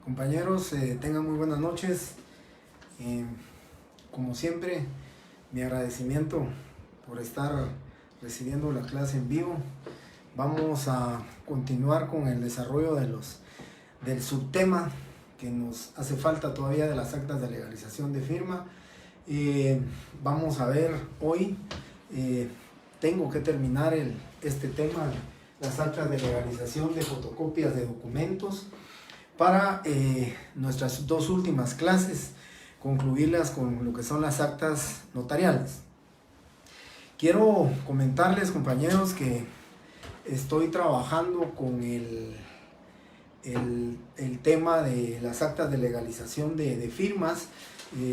Compañeros, tengan muy buenas noches. Como siempre, mi agradecimiento por estar recibiendo la clase en vivo. Vamos a continuar con el desarrollo del subtema que nos hace falta todavía de las actas de legalización de firma. Vamos a ver hoy, tengo que terminar este tema, las actas de legalización de fotocopias de documentos, para nuestras dos últimas clases concluirlas con lo que son las actas notariales. Quiero comentarles, compañeros, que estoy trabajando con el tema de las actas de legalización de firmas.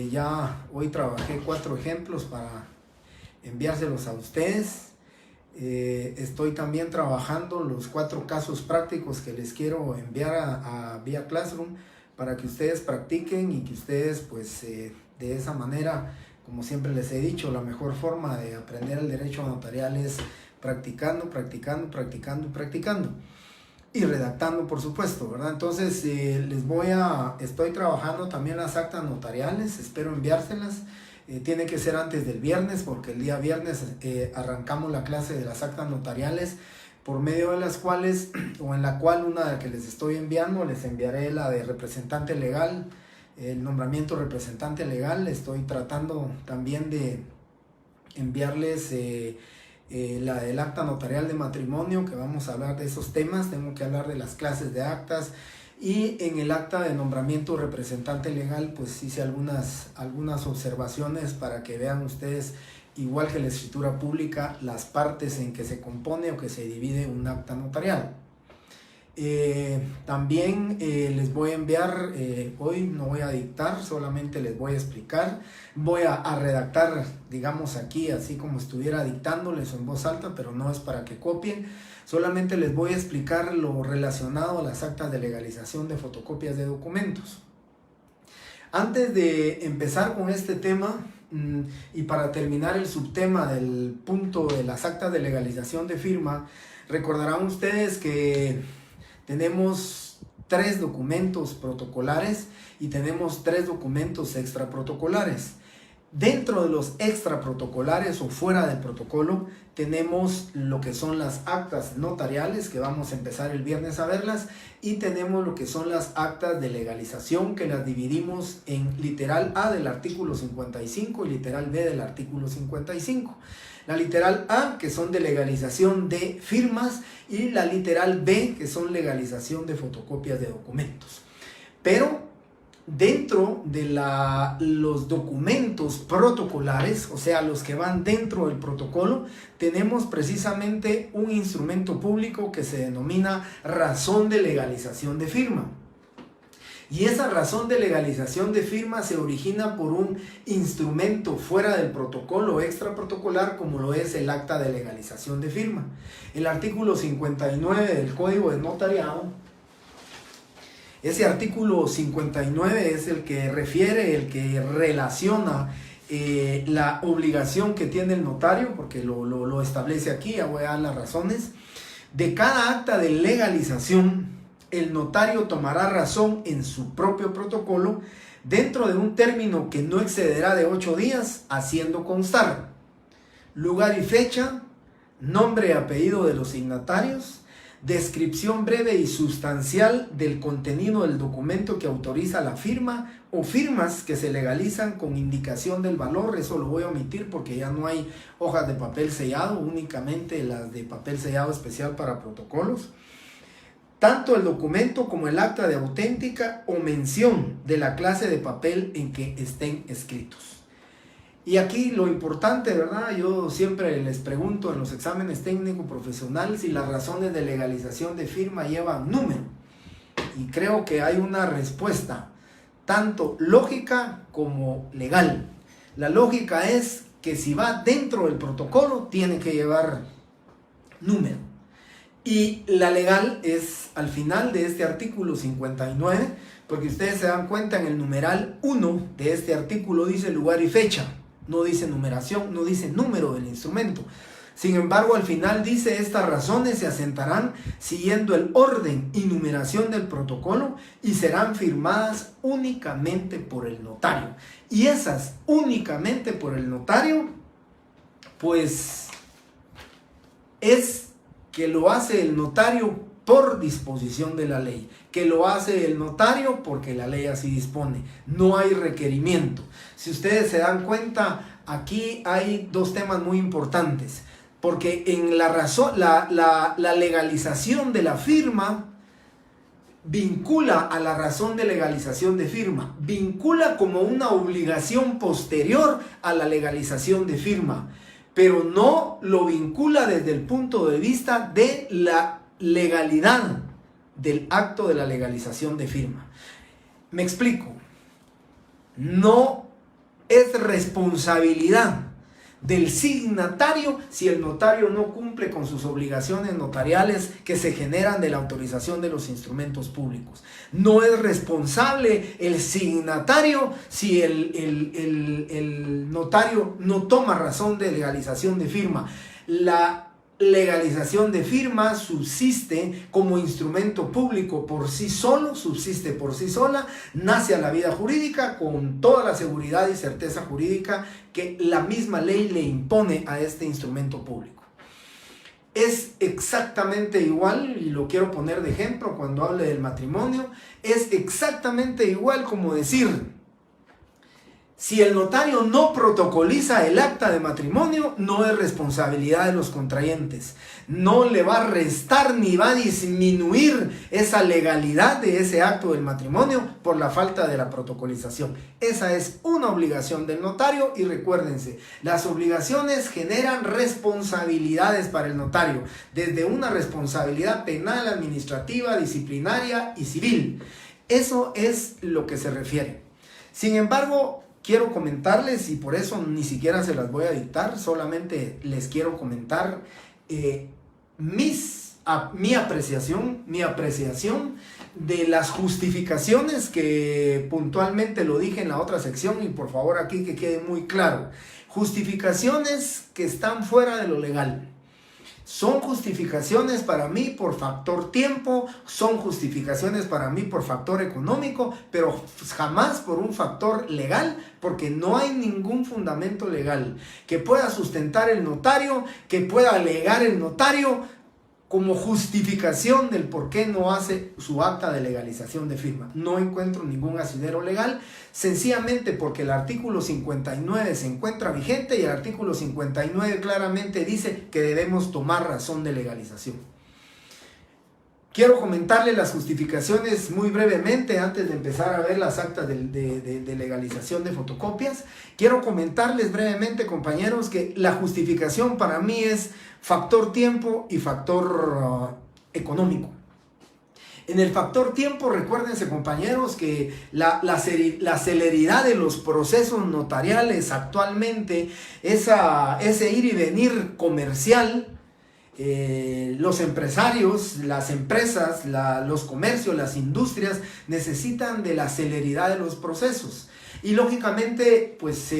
Ya hoy trabajé 4 ejemplos para enviárselos a ustedes. Estoy también trabajando los 4 casos prácticos que les quiero enviar a vía Classroom para que ustedes practiquen y que ustedes pues de esa manera, como siempre les he dicho, la mejor forma de aprender el derecho notarial es practicando y redactando, por supuesto, ¿verdad? Entonces estoy trabajando también las actas notariales, espero enviárselas. Tiene que ser antes del viernes, porque el día viernes arrancamos la clase de las actas notariales, por medio de las cuales, o en la cual una que les estoy enviando, les enviaré la de representante legal, el nombramiento representante legal. Estoy tratando también de enviarles la del acta notarial de matrimonio, que vamos a hablar de esos temas. Tengo que hablar de las clases de actas. Y en el acta de nombramiento representante legal, pues hice algunas observaciones para que vean ustedes, igual que la escritura pública, las partes en que se compone o que se divide un acta notarial. También les voy a enviar, hoy no voy a dictar, solamente les voy a explicar. Voy a redactar, digamos aquí, así como estuviera dictándoles en voz alta, pero no es para que copien. Solamente les voy a explicar lo relacionado a las actas de legalización de fotocopias de documentos. Antes de empezar con este tema y para terminar el subtema del punto de las actas de legalización de firma, recordarán ustedes que tenemos 3 documentos protocolares y tenemos 3 documentos extraprotocolares. Dentro de los extraprotocolares o fuera del protocolo tenemos lo que son las actas notariales, que vamos a empezar el viernes a verlas, y tenemos lo que son las actas de legalización, que las dividimos en literal A del artículo 55 y literal B del artículo 55. La literal A, que son de legalización de firmas, y la literal B, que son legalización de fotocopias de documentos. Pero dentro de los documentos protocolares, o sea, los que van dentro del protocolo, tenemos precisamente un instrumento público que se denomina razón de legalización de firma. Y esa razón de legalización de firma se origina por un instrumento fuera del protocolo extraprotocolar, como lo es el acta de legalización de firma. El artículo 59 del Código de Notariado, ese artículo 59 es el que refiere, el que relaciona la obligación que tiene el notario, porque lo establece aquí. Ya voy a dar las razones. De cada acta de legalización, el notario tomará razón en su propio protocolo dentro de un término que no excederá de 8 días, haciendo constar lugar y fecha, nombre y apellido de los signatarios, descripción breve y sustancial del contenido del documento que autoriza la firma o firmas que se legalizan con indicación del valor. Eso lo voy a omitir porque ya no hay hojas de papel sellado, únicamente las de papel sellado especial para protocolos. Tanto el documento como el acta de auténtica o mención de la clase de papel en que estén escritos. Y aquí lo importante, ¿verdad? Yo siempre les pregunto en los exámenes técnico profesional si las razones de legalización de firma llevan número. Y creo que hay una respuesta tanto lógica como legal. La lógica es que si va dentro del protocolo tiene que llevar número. Y la legal es al final de este artículo 59, porque ustedes se dan cuenta en el numeral 1 de este artículo dice lugar y fecha. No dice numeración, no dice número del instrumento. Sin embargo, al final dice, estas razones se asentarán siguiendo el orden y numeración del protocolo y serán firmadas únicamente por el notario. Y esas únicamente por el notario, pues es que lo hace el notario por disposición de la ley, que lo hace el notario porque la ley así dispone, no hay requerimiento. Si ustedes se dan cuenta, aquí hay dos temas muy importantes. Porque en la legalización de la firma vincula a la razón de legalización de firma, vincula como una obligación posterior a la legalización de firma, pero no lo vincula desde el punto de vista de la legalidad del acto de la legalización de firma. Me explico, no es responsabilidad del signatario si el notario no cumple con sus obligaciones notariales que se generan de la autorización de los instrumentos públicos. No es responsable el signatario si el notario no toma razón de legalización de firma. La legalización de firma subsiste como instrumento público por sí solo, subsiste por sí sola, nace a la vida jurídica con toda la seguridad y certeza jurídica que la misma ley le impone a este instrumento público. Es exactamente igual, y lo quiero poner de ejemplo cuando hable del matrimonio, es exactamente igual como decir, si el notario no protocoliza el acta de matrimonio, no es responsabilidad de los contrayentes. No le va a restar ni va a disminuir esa legalidad de ese acto del matrimonio por la falta de la protocolización. Esa es una obligación del notario y recuérdense, las obligaciones generan responsabilidades para el notario, desde una responsabilidad penal, administrativa, disciplinaria y civil. Eso es lo que se refiere. Sin embargo, quiero comentarles, y por eso ni siquiera se las voy a dictar, solamente les quiero comentar mi apreciación de las justificaciones que puntualmente lo dije en la otra sección, y por favor aquí que quede muy claro, justificaciones que están fuera de lo legal. Son justificaciones para mí por factor tiempo, son justificaciones para mí por factor económico, pero jamás por un factor legal, porque no hay ningún fundamento legal que pueda sustentar el notario, que pueda alegar el notario como justificación del por qué no hace su acta de legalización de firma. No encuentro ningún asidero legal, sencillamente porque el artículo 59 se encuentra vigente y el artículo 59 claramente dice que debemos tomar razón de legalización. Quiero comentarles las justificaciones muy brevemente antes de empezar a ver las actas de legalización de fotocopias. Quiero comentarles brevemente, compañeros, que la justificación para mí es factor tiempo y factor económico. En el factor tiempo, recuérdense, compañeros, que la celeridad de los procesos notariales actualmente, ese ir y venir comercial, los empresarios, las empresas, los comercios, las industrias necesitan de la celeridad de los procesos. Y lógicamente, pues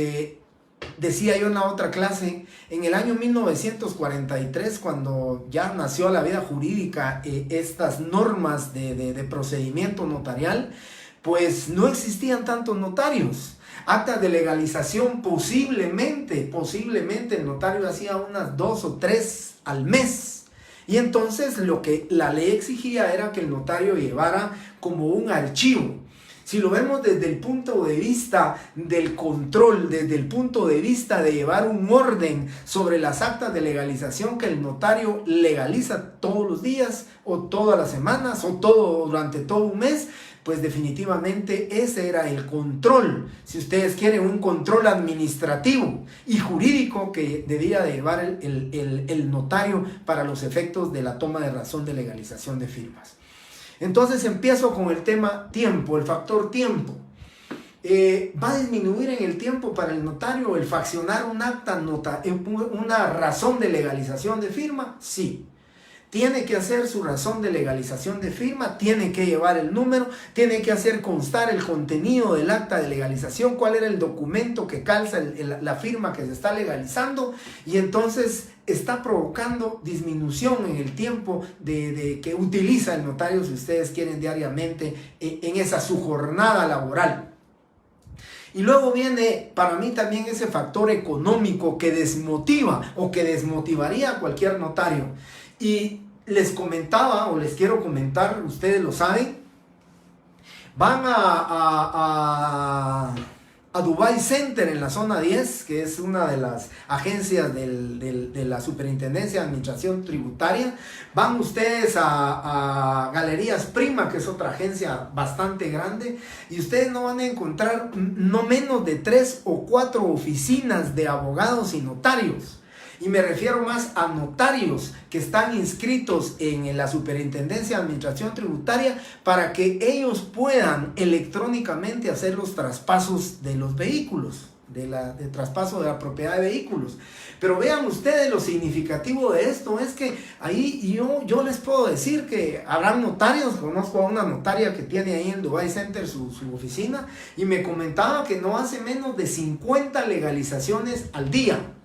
decía yo en la otra clase, en el año 1943, cuando ya nació la vida jurídica, estas normas de procedimiento notarial, pues no existían tantos notarios. Actas de legalización posiblemente el notario hacía unas 2 o 3 al mes. Y entonces lo que la ley exigía era que el notario llevara como un archivo. Si lo vemos desde el punto de vista del control, desde el punto de vista de llevar un orden sobre las actas de legalización que el notario legaliza todos los días o todas las semanas o durante todo un mes, pues definitivamente ese era el control, si ustedes quieren, un control administrativo y jurídico que debía de llevar el notario para los efectos de la toma de razón de legalización de firmas. Entonces empiezo con el tema tiempo, el factor tiempo. ¿Va a disminuir en el tiempo para el notario el fraccionar un acta, una razón de legalización de firma? Sí. tiene que hacer su razón de legalización de firma, tiene que llevar el número, tiene que hacer constar el contenido del acta de legalización, cuál era el documento que calza la firma que se está legalizando, y entonces está provocando disminución en el tiempo de que utiliza el notario, si ustedes quieren, diariamente en esa su jornada laboral. Y luego viene para mí también ese factor económico que desmotiva o que desmotivaría a cualquier notario. Y les comentaba, o les quiero comentar, ustedes lo saben, van a Dubai Center en la zona 10, que es una de las agencias de la Superintendencia de Administración Tributaria. Van ustedes a Galerías Prima, que es otra agencia bastante grande, y ustedes no van a encontrar no menos de 3 o 4 oficinas de abogados y notarios. Y me refiero más a notarios que están inscritos en la Superintendencia de Administración Tributaria para que ellos puedan electrónicamente hacer los traspasos de los vehículos, de traspaso de la propiedad de vehículos. Pero vean ustedes lo significativo de esto, es que ahí yo les puedo decir que habrán notarios. Conozco a una notaria que tiene ahí en Dubai Center su oficina, y me comentaba que no hace menos de 50 legalizaciones al día,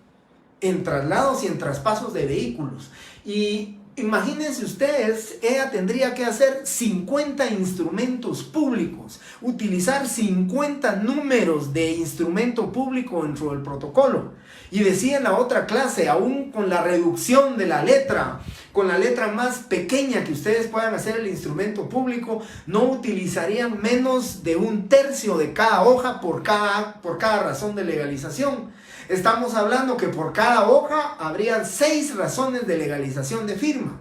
en traslados y en traspasos de vehículos. Y imagínense ustedes, ella tendría que hacer 50 instrumentos públicos, utilizar 50 números de instrumento público dentro del protocolo. Y decía en la otra clase, aún con la reducción de la letra, con la letra más pequeña que ustedes puedan hacer el instrumento público, no utilizarían menos de 1/3 de cada hoja por cada razón de legalización. Estamos hablando que por cada hoja habrían 6 razones de legalización de firma.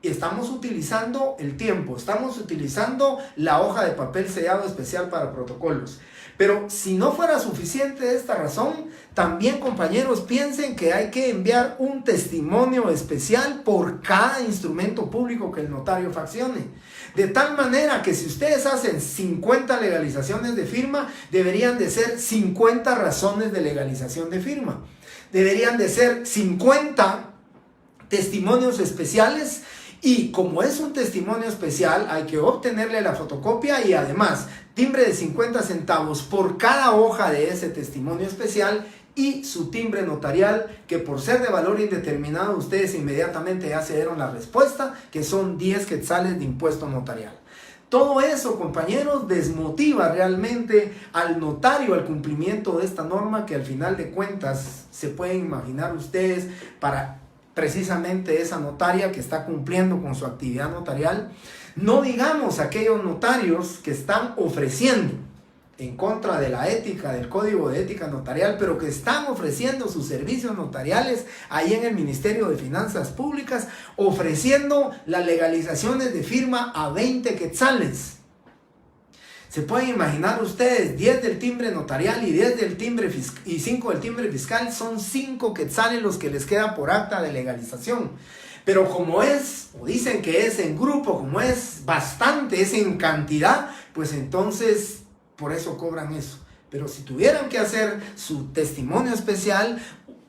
Y estamos utilizando el tiempo, estamos utilizando la hoja de papel sellado especial para protocolos. Pero si no fuera suficiente esta razón, también, compañeros, piensen que hay que enviar un testimonio especial por cada instrumento público que el notario fraccione. De tal manera que si ustedes hacen 50 legalizaciones de firma, deberían de ser 50 razones de legalización de firma. Deberían de ser 50 testimonios especiales. Y como es un testimonio especial, hay que obtenerle la fotocopia y además timbre de 50 centavos por cada hoja de ese testimonio especial, y su timbre notarial, que por ser de valor indeterminado ustedes inmediatamente ya se dieron la respuesta, que son 10 quetzales de impuesto notarial. Todo eso, compañeros, desmotiva realmente al notario al cumplimiento de esta norma, que al final de cuentas se pueden imaginar ustedes, para precisamente esa notaria que está cumpliendo con su actividad notarial. No digamos aquellos notarios que están ofreciendo en contra de la ética, del Código de Ética Notarial, pero que están ofreciendo sus servicios notariales ahí en el Ministerio de Finanzas Públicas, ofreciendo las legalizaciones de firma a 20 quetzales. Se pueden imaginar ustedes, 10 del timbre notarial y 10 del timbre y 5 del timbre fiscal, son 5 quetzales los que les queda por acta de legalización. Pero como es, o dicen que es en grupo, como es bastante, es en cantidad, pues entonces por eso cobran eso. Pero si tuvieran que hacer su testimonio especial,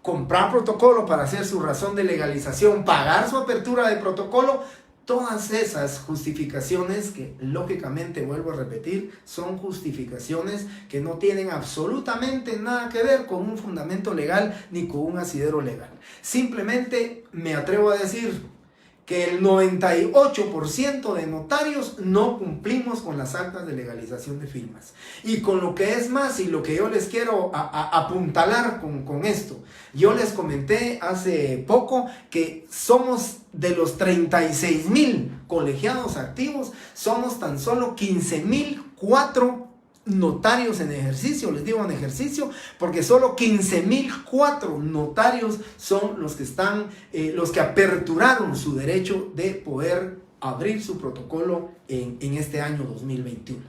comprar protocolo para hacer su razón de legalización, pagar su apertura de protocolo, todas esas justificaciones que, lógicamente, vuelvo a repetir, son justificaciones que no tienen absolutamente nada que ver con un fundamento legal ni con un asidero legal. Simplemente me atrevo a decir que el 98% de notarios no cumplimos con las actas de legalización de firmas. Y con lo que es más, y lo que yo les quiero apuntalar con esto, yo les comenté hace poco que somos de los 36,000 colegiados activos, somos tan solo 15,004 notarios en ejercicio. Les digo en ejercicio porque solo 15,004 notarios son los que están, los que aperturaron su derecho de poder abrir su protocolo en este año 2021.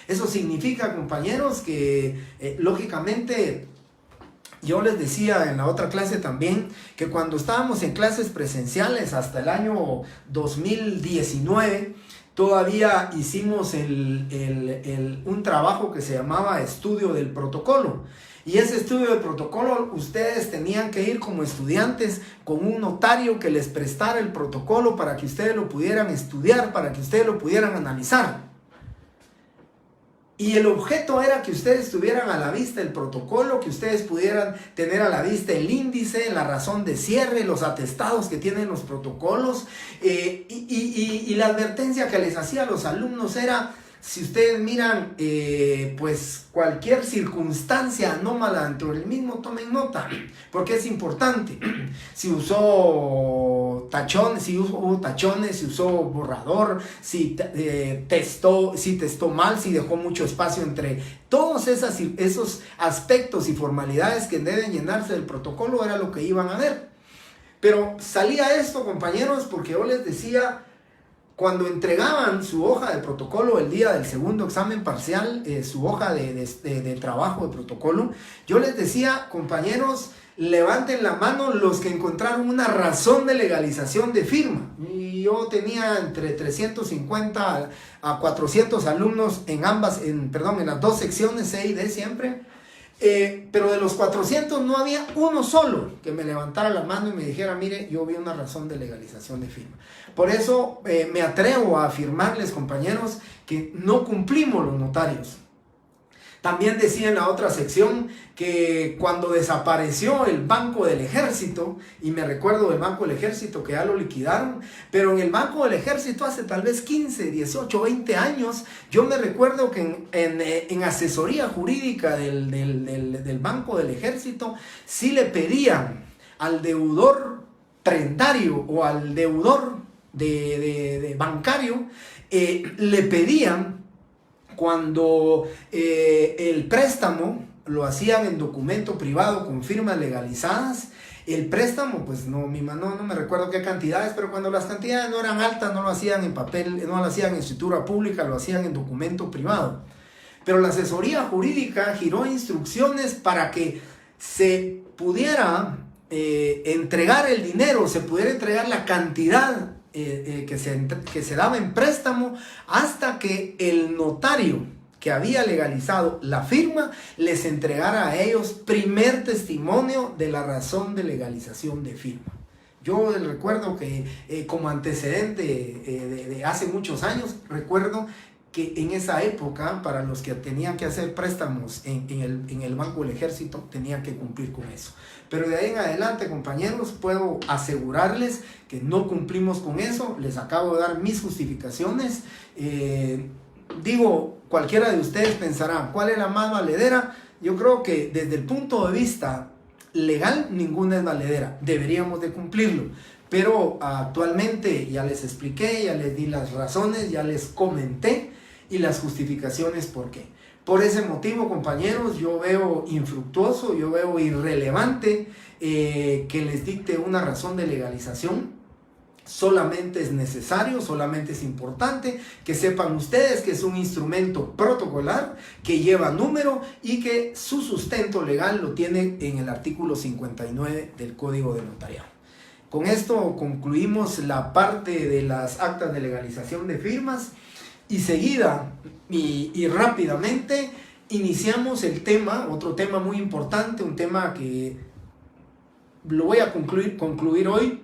Eso significa, compañeros, que lógicamente yo les decía en la otra clase también que cuando estábamos en clases presenciales hasta el año 2019, todavía hicimos un trabajo que se llamaba estudio del protocolo. Y ese estudio del protocolo ustedes tenían que ir como estudiantes con un notario que les prestara el protocolo para que ustedes lo pudieran estudiar, para que ustedes lo pudieran analizar. Y el objeto era que ustedes tuvieran a la vista el protocolo, que ustedes pudieran tener a la vista el índice, la razón de cierre, los atestados que tienen los protocolos. Y la advertencia que les hacía a los alumnos era, si ustedes miran pues cualquier circunstancia anómala dentro del mismo, tomen nota, porque es importante. Si usó tachones, si hubo tachones, si usó borrador, si testó mal, si dejó mucho espacio entre todos esos aspectos y formalidades que deben llenarse del protocolo, era lo que iban a ver. Pero salía esto, compañeros, porque yo les decía, cuando entregaban su hoja de protocolo el día del segundo examen parcial, su hoja de trabajo de protocolo, yo les decía, compañeros, levanten la mano los que encontraron una razón de legalización de firma. Y yo tenía entre 350 a 400 alumnos en las dos secciones, C y D siempre. Pero de los 400 no había uno solo que me levantara la mano y me dijera, mire, yo vi una razón de legalización de firma. Por eso me atrevo a afirmarles, compañeros, que no cumplimos los notarios. También decía en la otra sección que cuando desapareció el Banco del Ejército, y me recuerdo del Banco del Ejército que ya lo liquidaron, pero en el Banco del Ejército hace tal vez 15, 18, 20 años, yo me recuerdo que en asesoría jurídica del Banco del Ejército, sí le pedían al deudor prendario o al deudor de bancario, le pedían, cuando el préstamo lo hacían en documento privado con firmas legalizadas, el préstamo, pues no me recuerdo qué cantidades, pero cuando las cantidades no eran altas, no lo hacían en papel, no lo hacían en escritura pública, lo hacían en documento privado. Pero la asesoría jurídica giró instrucciones para que se pudiera entregar el dinero, se pudiera entregar la cantidad que se daba en préstamo, hasta que el notario que había legalizado la firma les entregara a ellos primer testimonio de la razón de legalización de firma. Yo recuerdo que como antecedente de hace muchos años, recuerdo que en esa época, para los que tenían que hacer préstamos en el Banco del Ejército, tenían que cumplir con eso. Pero de ahí en adelante, compañeros, puedo asegurarles que no cumplimos con eso. Les acabo de dar mis justificaciones. Cualquiera de ustedes pensará, ¿cuál es la más valedera? Yo creo que desde el punto de vista legal, ninguna es valedera. Deberíamos de cumplirlo. Pero actualmente ya les expliqué, ya les di las razones, ya les comenté y las justificaciones por qué. Por ese motivo, compañeros, yo veo infructuoso, yo veo irrelevante que les dicte una razón de legalización. Solamente es necesario, solamente es importante que sepan ustedes que es un instrumento protocolar que lleva número y que su sustento legal lo tiene en el artículo 59 del Código de Notariado. Con esto concluimos la parte de las actas de legalización de firmas y seguida y rápidamente iniciamos el tema, otro tema muy importante, un tema que lo voy a concluir hoy.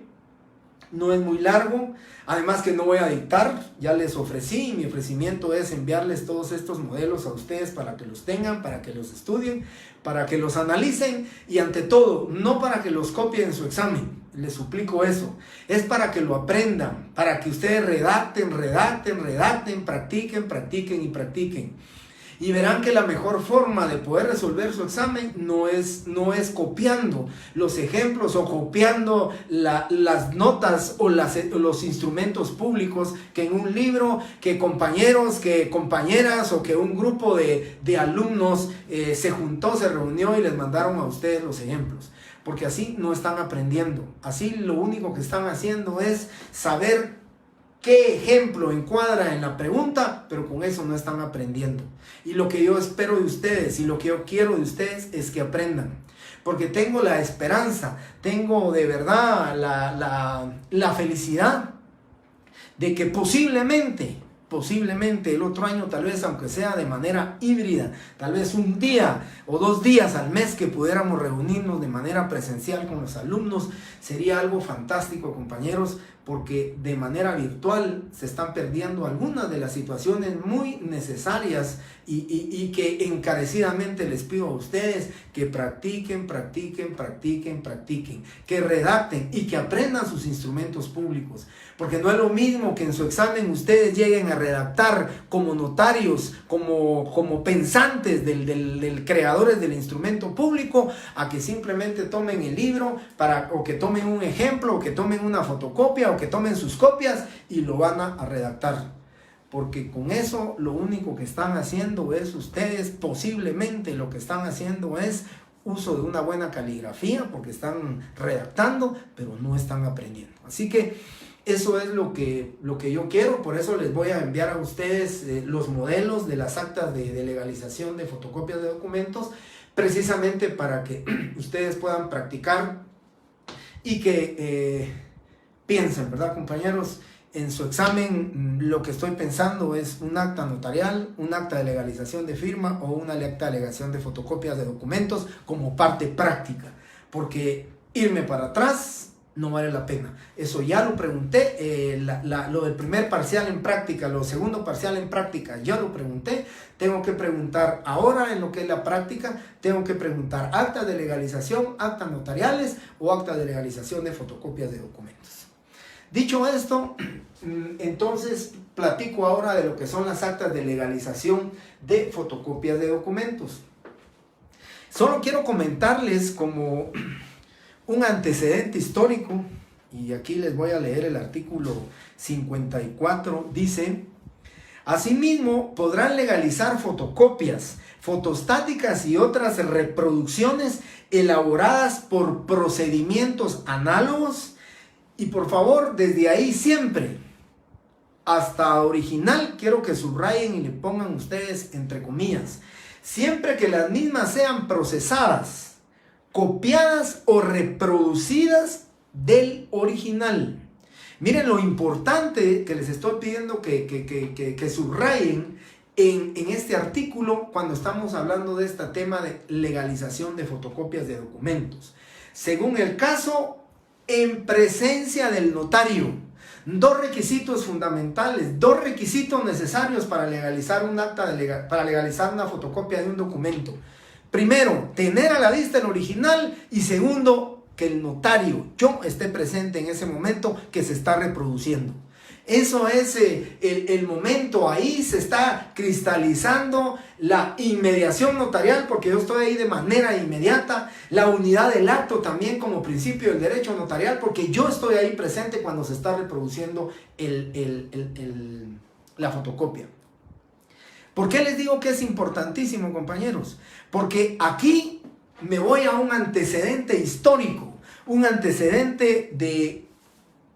No es muy largo, además que no voy a dictar, ya les ofrecí, mi ofrecimiento es enviarles todos estos modelos a ustedes para que los tengan, para que los estudien, para que los analicen y ante todo, no para que los copien en su examen, les suplico eso, es para que lo aprendan, para que ustedes redacten, practiquen. Y verán que la mejor forma de poder resolver su examen no es copiando los ejemplos o copiando las notas o los instrumentos públicos que en un libro, que compañeros, que compañeras o que un grupo de alumnos se juntó, se reunió y les mandaron a ustedes los ejemplos. Porque así no están aprendiendo. Así lo único que están haciendo es saber qué ejemplo encuadra en la pregunta, pero con eso no están aprendiendo. Y lo que yo espero de ustedes y lo que yo quiero de ustedes es que aprendan. porque tengo la esperanza, tengo de verdad la felicidad de que posiblemente el otro año, tal vez aunque sea de manera híbrida, tal vez un día o 2 días al mes que pudiéramos reunirnos de manera presencial con los alumnos, sería algo fantástico, compañeros, porque de manera virtual se están perdiendo algunas de las situaciones muy necesarias y que encarecidamente les pido a ustedes que practiquen, que redacten y que aprendan sus instrumentos públicos, porque no es lo mismo que en su examen ustedes lleguen a redactar como notarios, como pensantes del creadores del instrumento público, a que simplemente tomen el libro o que tomen un ejemplo, o que tomen una fotocopia, o que tomen sus copias y lo van a redactar. Porque con eso lo único que están haciendo es ustedes, posiblemente lo que están haciendo es uso de una buena caligrafía, porque están redactando, pero no están aprendiendo. Así que eso es lo que yo quiero. Por eso les voy a enviar a ustedes los modelos de las actas de legalización de fotocopias de documentos, precisamente para que ustedes puedan practicar y que piensen, ¿verdad, compañeros? En su examen lo que estoy pensando es un acta notarial, un acta de legalización de firma o una acta de legalización de fotocopias de documentos como parte práctica, porque irme para atrás no vale la pena. Eso ya lo pregunté, lo del primer parcial en práctica, lo segundo parcial en práctica, ya lo pregunté. Tengo que preguntar ahora en lo que es la práctica, tengo que preguntar actas de legalización, actas notariales o actas de legalización de fotocopias de documentos. Dicho esto, entonces platico ahora de lo que son las actas de legalización de fotocopias de documentos. Solo quiero comentarles como un antecedente histórico, y aquí les voy a leer el artículo 54, dice: asimismo, podrán legalizar fotocopias, fotostáticas y otras reproducciones elaboradas por procedimientos análogos. Y por favor, desde ahí siempre, hasta original, quiero que subrayen y le pongan ustedes entre comillas, siempre que las mismas sean procesadas, copiadas o reproducidas del original. Miren lo importante que les estoy pidiendo que subrayen en este artículo cuando estamos hablando de este tema de legalización de fotocopias de documentos. Según el caso, en presencia del notario. 2 requisitos fundamentales, 2 requisitos necesarios para legalizar un acta para legalizar una fotocopia de un documento. Primero, tener a la vista el original, y segundo, que el notario, yo, esté presente en ese momento que se está reproduciendo. Eso es el momento, ahí se está cristalizando la inmediación notarial, porque yo estoy ahí de manera inmediata, la unidad del acto también como principio del derecho notarial, porque yo estoy ahí presente cuando se está reproduciendo la fotocopia. ¿Por qué les digo que es importantísimo, compañeros? Porque aquí me voy a un antecedente histórico, un antecedente de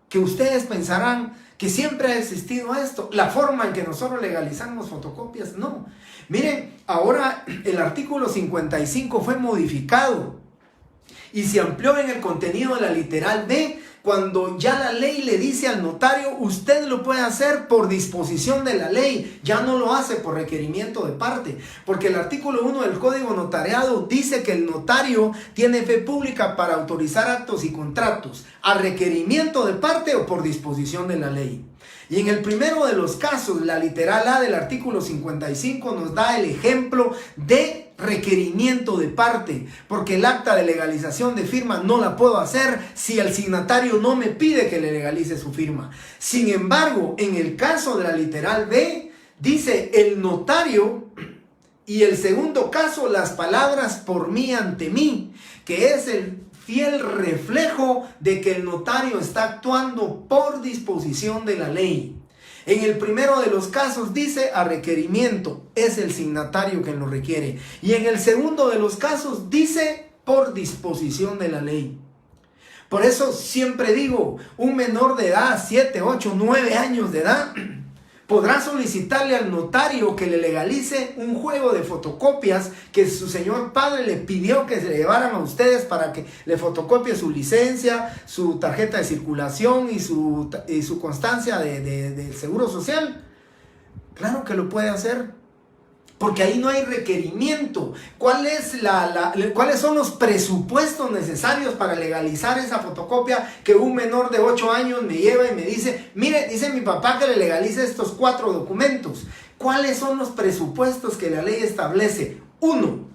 que ustedes pensarán que siempre ha existido esto, la forma en que nosotros legalizamos fotocopias. No, miren, ahora el artículo 55 fue modificado y se amplió en el contenido de la literal B, cuando ya la ley le dice al notario: usted lo puede hacer por disposición de la ley, ya no lo hace por requerimiento de parte, porque el artículo 1 del Código Notariado dice que el notario tiene fe pública para autorizar actos y contratos a requerimiento de parte o por disposición de la ley. Y en el primero de los casos, la literal A del artículo 55 nos da el ejemplo de requerimiento de parte, porque el acta de legalización de firma no la puedo hacer si el signatario no me pide que le legalice su firma. Sin embargo, en el caso de la literal B, dice el notario, y el segundo caso, las palabras por mí ante mí, que es el fiel reflejo de que el notario está actuando por disposición de la ley. En el primero de los casos dice a requerimiento, es el signatario quien lo requiere. Y en el segundo de los casos dice por disposición de la ley. Por eso siempre digo, un menor de edad, 7, 8, 9 años de edad, podrá solicitarle al notario que le legalice un juego de fotocopias que su señor padre le pidió que se le llevaran a ustedes para que le fotocopie su licencia, su tarjeta de circulación y su constancia del seguro social. Claro que lo puede hacer, porque ahí no hay requerimiento. ¿Cuáles son los presupuestos necesarios para legalizar esa fotocopia que un menor de 8 años me lleva y me dice, mire, dice mi papá que le legalice estos 4 documentos? ¿Cuáles son los presupuestos que la ley establece? 1,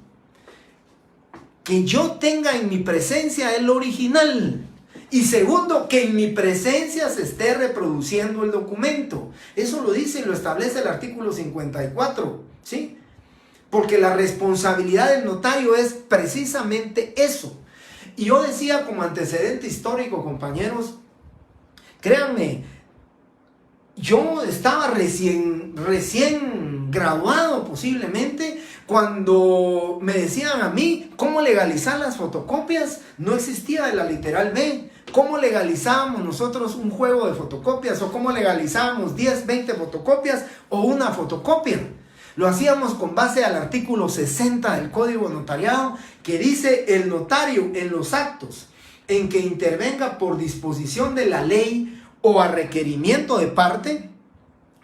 que yo tenga en mi presencia el original. Y 2, que en mi presencia se esté reproduciendo el documento. Eso lo dice y lo establece el artículo 54, ¿sí? Porque la responsabilidad del notario es precisamente eso. Y yo decía como antecedente histórico, compañeros, créanme, yo estaba recién graduado posiblemente cuando me decían a mí cómo legalizar las fotocopias. No existía la literal B. ¿Cómo legalizábamos nosotros un juego de fotocopias? ¿O cómo legalizábamos 10, 20 fotocopias o una fotocopia? Lo hacíamos con base al artículo 60 del Código Notariado, que dice: el notario en los actos en que intervenga por disposición de la ley o a requerimiento de parte,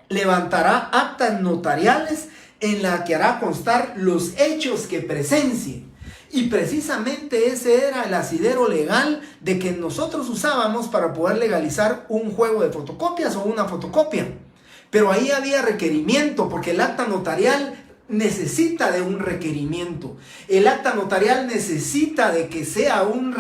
levantará actas notariales en la que hará constar los hechos que presencie. Y precisamente ese era el asidero legal de que nosotros usábamos para poder legalizar un juego de fotocopias o una fotocopia. Pero ahí había requerimiento, porque el acta notarial necesita de un requerimiento. El acta notarial necesita de que sea un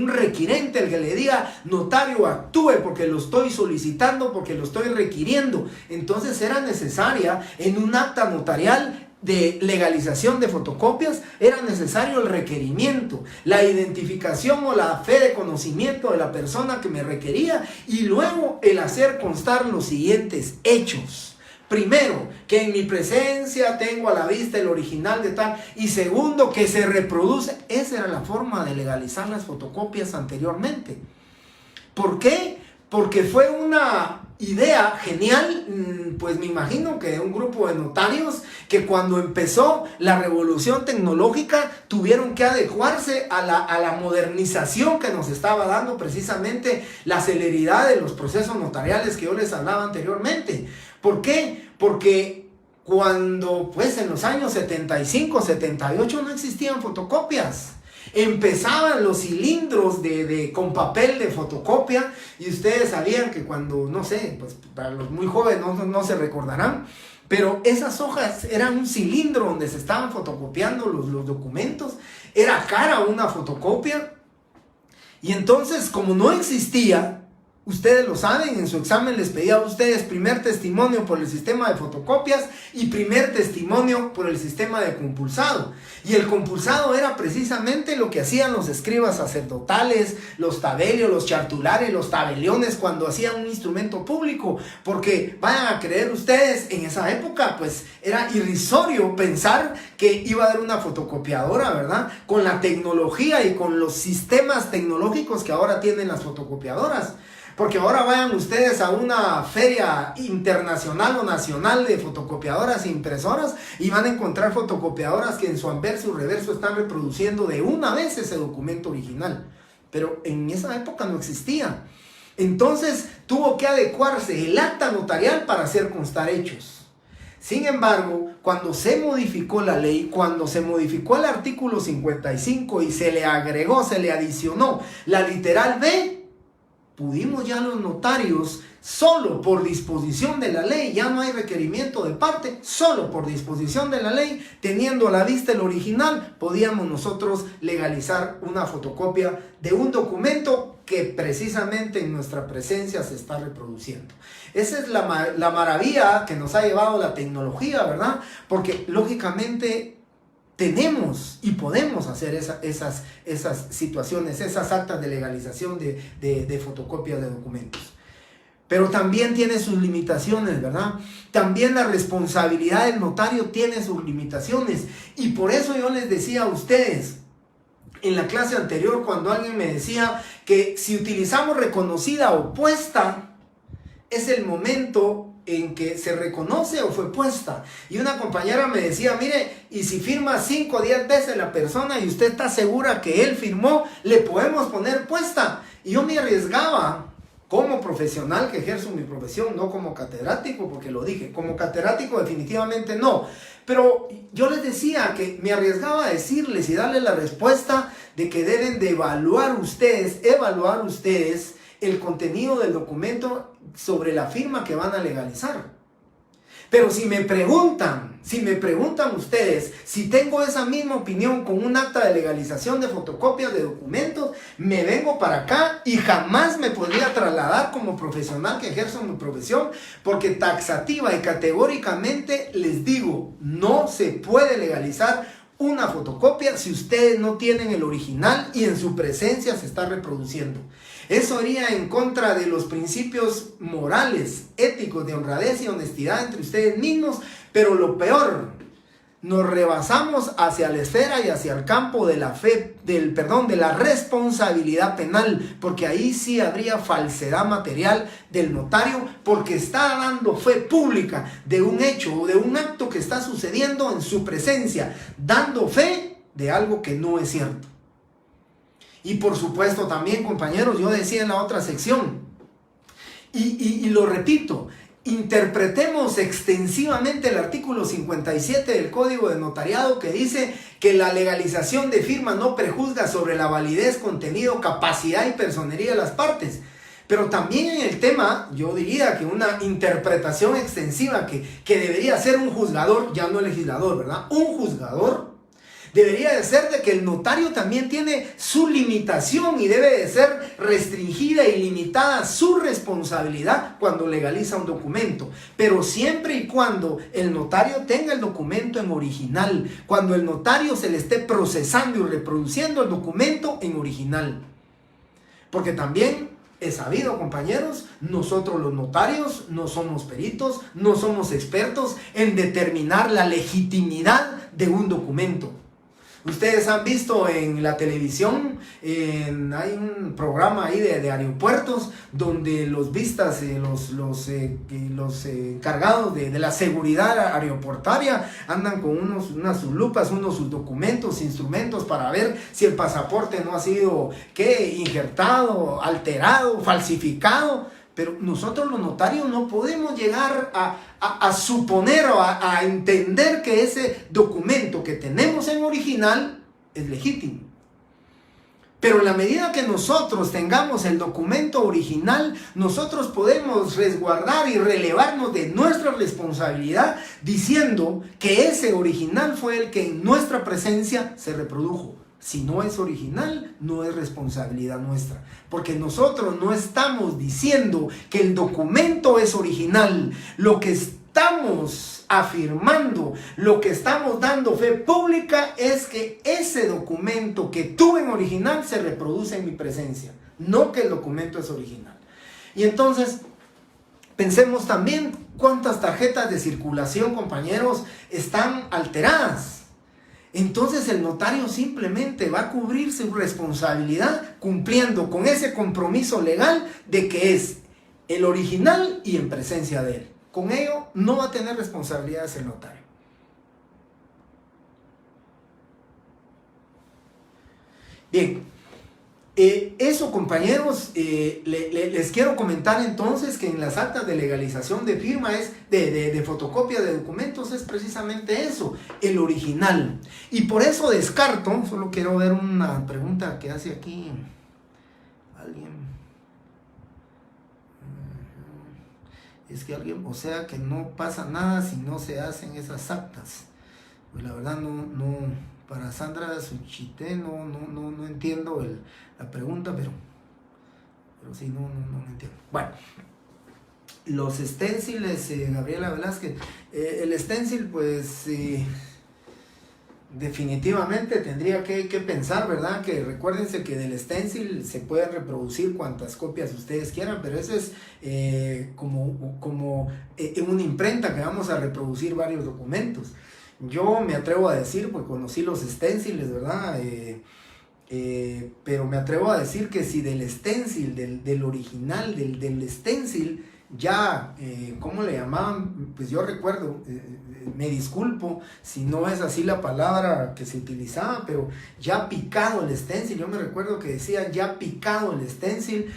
requirente el que le diga: notario, actúe porque lo estoy solicitando, porque lo estoy requiriendo. Entonces era necesaria en un acta notarial de legalización de fotocopias, era necesario el requerimiento, la identificación o la fe de conocimiento de la persona que me requería, y luego el hacer constar los siguientes hechos. Primero, que en mi presencia tengo a la vista el original de tal, y 2, que se reproduce. Esa era la forma de legalizar las fotocopias anteriormente. ¿Por qué? Porque fue una idea genial, pues me imagino que de un grupo de notarios que cuando empezó la revolución tecnológica tuvieron que adecuarse a la modernización que nos estaba dando precisamente la celeridad de los procesos notariales que yo les hablaba anteriormente. ¿Por qué? Porque cuando pues en los años 75, 78 no existían fotocopias. Empezaban los cilindros con papel de fotocopia, y ustedes sabían que cuando, no sé, pues para los muy jóvenes no se recordarán, pero esas hojas eran un cilindro donde se estaban fotocopiando los documentos. Era cara una fotocopia, y entonces, como no existía, ustedes lo saben, en su examen les pedía a ustedes primer testimonio por el sistema de fotocopias y primer testimonio por el sistema de compulsado. Y el compulsado era precisamente lo que hacían los escribas sacerdotales, los tabelios, los chartulares, los tabeliones cuando hacían un instrumento público. Porque vayan a creer ustedes, en esa época pues era irrisorio pensar que iba a haber una fotocopiadora, ¿verdad? Con la tecnología y con los sistemas tecnológicos que ahora tienen las fotocopiadoras. Porque ahora vayan ustedes a una feria internacional o nacional de fotocopiadoras e impresoras y van a encontrar fotocopiadoras que en su anverso y reverso están reproduciendo de una vez ese documento original. Pero en esa época no existía. Entonces tuvo que adecuarse el acta notarial para hacer constar hechos. Sin embargo, cuando se modificó la ley, cuando se modificó el artículo 55 y se le agregó, se le adicionó la literal B, pudimos ya los notarios, solo por disposición de la ley, ya no hay requerimiento de parte, solo por disposición de la ley, teniendo a la vista el original, podíamos nosotros legalizar una fotocopia de un documento que precisamente en nuestra presencia se está reproduciendo. Esa es la maravilla que nos ha llevado la tecnología, ¿verdad? Porque lógicamente tenemos y podemos hacer esas situaciones, esas actas de legalización de fotocopias de documentos. Pero también tiene sus limitaciones, ¿verdad? También la responsabilidad del notario tiene sus limitaciones. Y por eso yo les decía a ustedes en la clase anterior, cuando alguien me decía que si utilizamos reconocida opuesta, es el momento en que se reconoce o fue puesta. Y una compañera me decía, mire, y si firma 5 o 10 veces la persona y usted está segura que él firmó, le podemos poner puesta. Y yo me arriesgaba como profesional que ejerzo mi profesión, no como catedrático, porque lo dije, como catedrático definitivamente no. Pero yo les decía que me arriesgaba a decirles y darles la respuesta de que deben de evaluar ustedes el contenido del documento sobre la firma que van a legalizar. Pero si me preguntan ustedes si tengo esa misma opinión con un acta de legalización de fotocopias de documentos, me vengo para acá y jamás me podría trasladar como profesional que ejerzo mi profesión, porque taxativa y categóricamente les digo, no se puede legalizar una fotocopia si ustedes no tienen el original y en su presencia se está reproduciendo. Eso iría en contra de los principios morales, éticos, de honradez y honestidad entre ustedes mismos, pero lo peor, nos rebasamos hacia la esfera y hacia el campo de la fe, de la responsabilidad penal, porque ahí sí habría falsedad material del notario, porque está dando fe pública de un hecho o de un acto que está sucediendo en su presencia, dando fe de algo que no es cierto. Y por supuesto también, compañeros, yo decía en la otra sección, y lo repito, interpretemos extensivamente el artículo 57 del Código de Notariado, que dice que la legalización de firma no prejuzga sobre la validez, contenido, capacidad y personería de las partes. Pero también en el tema, yo diría que una interpretación extensiva que debería ser un juzgador, ya no el legislador, ¿verdad? Un juzgador debería de ser de que el notario también tiene su limitación y debe de ser restringida y limitada su responsabilidad cuando legaliza un documento. Pero siempre y cuando el notario tenga el documento en original, cuando el notario se le esté procesando y reproduciendo el documento en original. Porque también es sabido, compañeros, nosotros los notarios no somos peritos, no somos expertos en determinar la legitimidad de un documento. Ustedes han visto en la televisión, hay un programa ahí de aeropuertos donde los vistas, los encargados de la seguridad aeroportuaria andan con unas lupas, sus documentos, instrumentos para ver si el pasaporte no ha sido injertado, alterado, falsificado. Pero nosotros los notarios no podemos llegar a suponer o a entender que ese documento que tenemos en original es legítimo. Pero en la medida que nosotros tengamos el documento original, nosotros podemos resguardar y relevarnos de nuestra responsabilidad diciendo que ese original fue el que en nuestra presencia se reprodujo. Si no es original, no es responsabilidad nuestra. Porque nosotros no estamos diciendo que el documento es original. Lo que estamos afirmando, lo que estamos dando fe pública es que ese documento que tuve en original se reproduce en mi presencia. No que el documento es original. Y entonces, pensemos también cuántas tarjetas de circulación, compañeros, están alteradas. Entonces el notario simplemente va a cubrir su responsabilidad cumpliendo con ese compromiso legal de que es el original y en presencia de él. Con ello no va a tener responsabilidades el notario. Bien. Eso, compañeros, les quiero comentar entonces que en las actas de legalización de firma de fotocopia de documentos es precisamente eso, el original. Y por eso descarto, solo quiero ver una pregunta que hace aquí alguien. Es que alguien, o sea que no pasa nada si no se hacen esas actas. Pues la verdad no para Sandra Suchité no entiendo la pregunta, pero sí, no entiendo. Bueno, los esténciles, Gabriela Velázquez, el esténcil, pues definitivamente tendría que pensar, ¿verdad? Que recuérdense que del esténcil se pueden reproducir cuantas copias ustedes quieran, pero eso es como en una imprenta que vamos a reproducir varios documentos. Yo me atrevo a decir, pues conocí los esténciles, ¿verdad? Pero me atrevo a decir que si del esténcil, del original, del esténcil, ya, ¿cómo le llamaban? Pues yo recuerdo, me disculpo si no es así la palabra que se utilizaba, pero ya picado el stencil. Yo me recuerdo que decía ya picado el stencil,